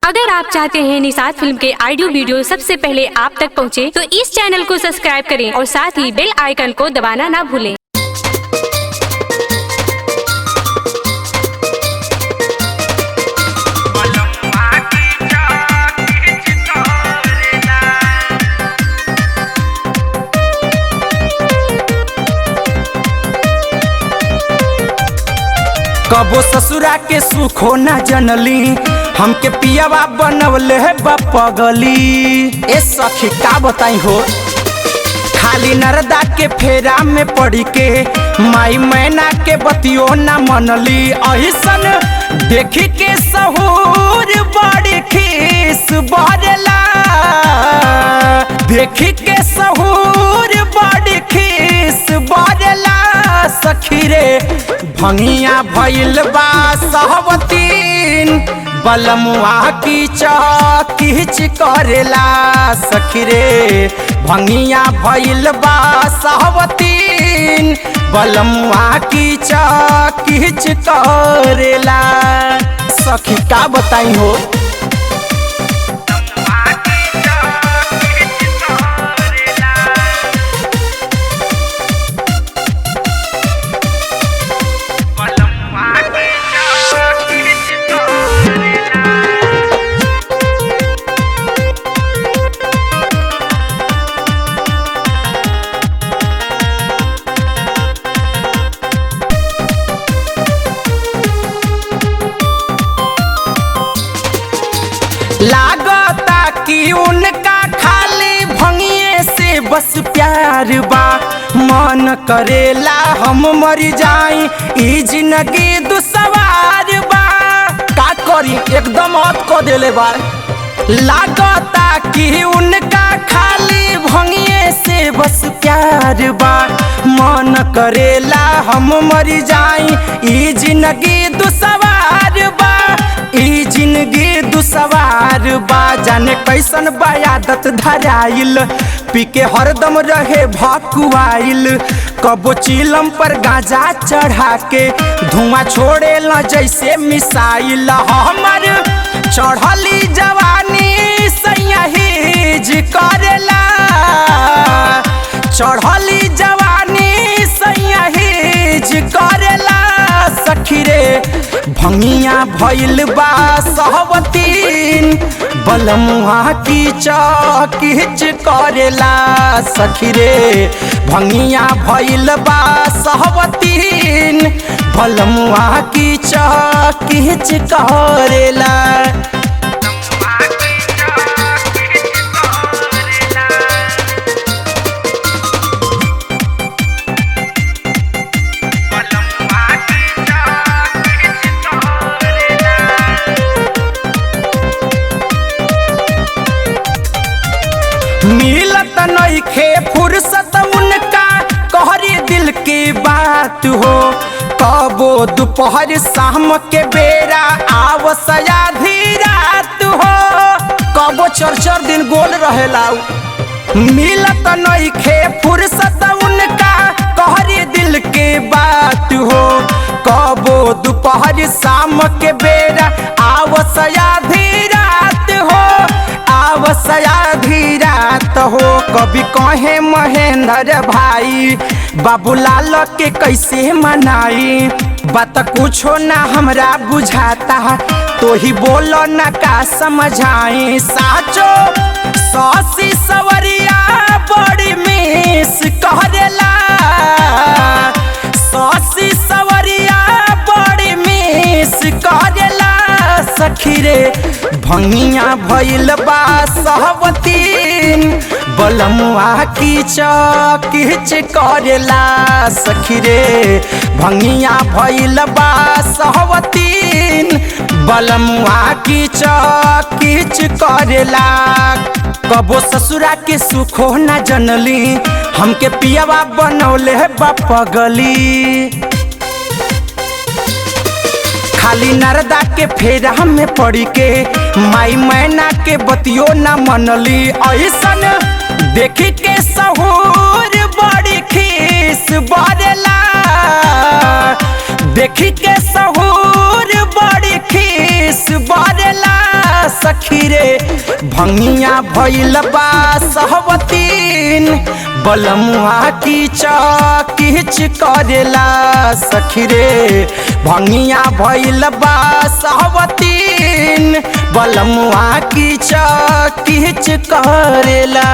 अगर आप चाहते हैं निषाद फिल्म के ऑडियो वीडियो सबसे पहले आप तक पहुंचे, तो इस चैनल को सब्सक्राइब करें और साथ ही बेल आइकन को दबाना ना भूलें। कबो ससुरा के सुख हो ना जनली, हमके पियावा बनवले है बपगली। ए सखी का बताई हो, खाली नरदा के फेरा में पड़ी के माई मैना के बतियो ना मनली। अहिसन देखी के सहूर बड़ी खीस बरेला, देखी के सहूर बड़ी खीस बरेला। सखी रे भंगिया भइल बा सहवतीन, बलमुआ की चौकीच करेला। सखी रे भंगिया भइल बा सहवतीन, बलमुआ की चौकीच करेला। सखी का बताई हो, लागता कि उनका खाली भंगिए से बस प्यार बा। मन करेला हम मर जाई, ई जिंदगी दुसवार बा। का करी एकदम हद को देले बा। लागता कि उनका खाली भंगिए से बस प्यार बा। मन करेला हम मर जाई, ई जिंदगी दुसवार बा। ई जिंदगी दुसवार बा। जाने कैसन बयादत धराइल, पी के हरदम रहे भकुआइल। कबो चिलम पर गांजा चढ़ा के धुआं छोड़े ल जैसे मिसाइल। हमर चढ़ली जवानी सयाहीज करेला, चढ़ली जवानी सयाहीज करेला। सखी रे भंगिया भइल बा सहवतीन, बलमुआ की चौकीच करेला। सखी रे भंगिया भइल बा सहवतीन, बलमुआ की चौकीच करेला। मिलत नइखे फुर्सत उनका, कहरी दिल की बात हो। कबो दोपहर शाम के बेरा आवस आधी रात हो। कबो चर दिन गोल रहेला। मिलत नइखे फुर्सत उनका, कहरी दिल की बात हो। कबो दोपहर शाम के बेरा आवस आधी रात हो, आवस आधी रात हो। कभी कहे महेंद्र भाई बाबूलाल के कैसे मनाई, बात कुछो ना हमरा बुझाता, तो ही बोलो ना का समझाई। साचो सौसी सवरिया बड़ी मिस करेला, सौसी सवरिया बड़ी मिस करेला। सखी रे भंगिया भइल बा सहवतीन, बलमुआ की चौकीच करेला। सखी रे भंगिया भइल बा सहवतीन, बलमुआ की चौकीच करेला। कबो ससुरा के सुख हो ना जनली, हमके पियावा बनौले है बपगली। खाली नरदा के फेरा में पड़ी के माई मैना के बतियो ना मनली। ऐसन देखी के सहूर बड़ी खीस बरेला, देखी के सहूर मोर बड़ी खीस बरेला सखी रे भंगिया भइल बा सहवतीन बलमुआ कीच कीच करेला सखी रे भंगिया भइल बा सहवतीन बलमुआ कीच कीच करेला।